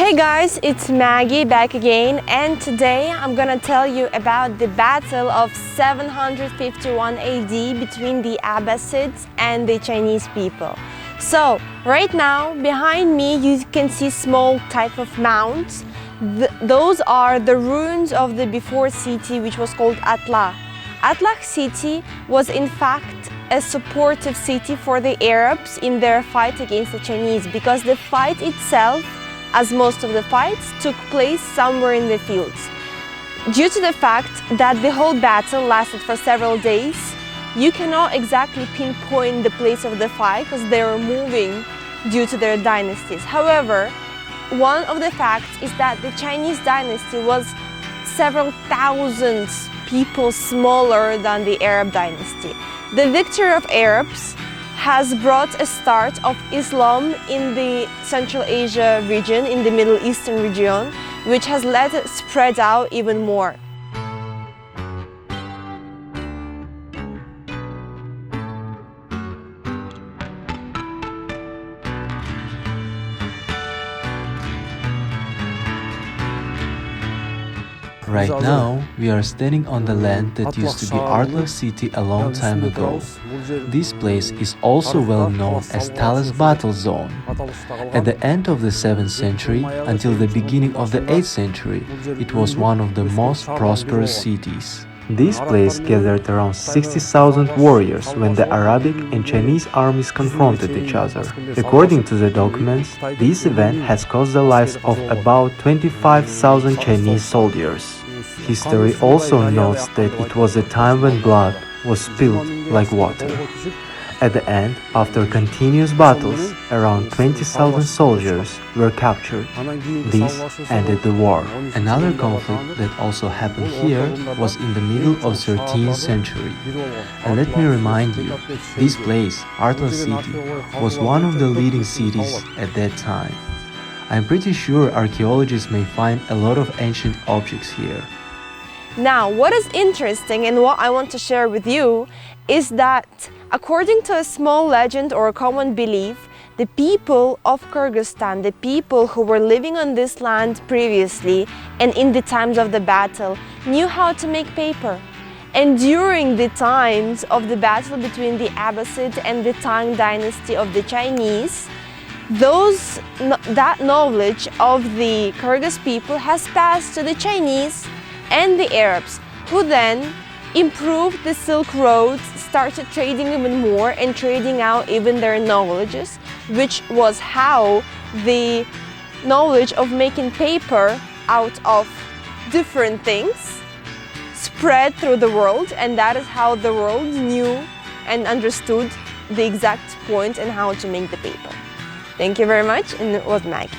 Hey guys, it's Maggie back again, and today I'm gonna tell you about the Battle of 751 AD between the Abbasids and the Chinese people. So right now behind me you can see small type of mounds. Those are the ruins of the before city, which was called Atla. Atlaq city was in fact a supportive city for the Arabs in their fight against the Chinese, because the fight itself, as most of the fights, took place somewhere in the fields. Due to the fact that the whole battle lasted for several days, you cannot exactly pinpoint the place of the fight because they were moving due to their dynasties. However, one of the facts is that the Chinese dynasty was several thousand people smaller than the Arab dynasty. The victory of Arabs has brought a start of Islam in the Central Asia region, in the Middle Eastern region, which has let it spread out even more. Right now, we are standing on the land that used to be Artla city a long time ago. This place is also well known as Talas Battle Zone. At the end of the 7th century until the beginning of the 8th century, it was one of the most prosperous cities. This place gathered around 60,000 warriors when the Arabic and Chinese armies confronted each other. According to the documents, this event has cost the lives of about 25,000 Chinese soldiers. History also notes that it was a time when blood was spilled like water. At the end, after continuous battles, around 20,000 soldiers were captured. This ended the war. Another conflict that also happened here was in the middle of 13th century. And let me remind you, this place, Artla city, was one of the leading cities at that time. I'm pretty sure archaeologists may find a lot of ancient objects here. Now, what is interesting and what I want to share with you is that, according to a small legend or a common belief, the people of Kyrgyzstan, the people who were living on this land previously and in the times of the battle, knew how to make paper. And during the times of the battle between the Abbasid and the Tang dynasty of the Chinese, that knowledge of the Kyrgyz people has passed to the Chinese and the Arabs, who then improved the Silk Road, started trading even more and trading out even their knowledges, which was how the knowledge of making paper out of different things spread through the world, and that is how the world knew and understood the exact point and how to make the paper. Thank you very much, and it was Maggie.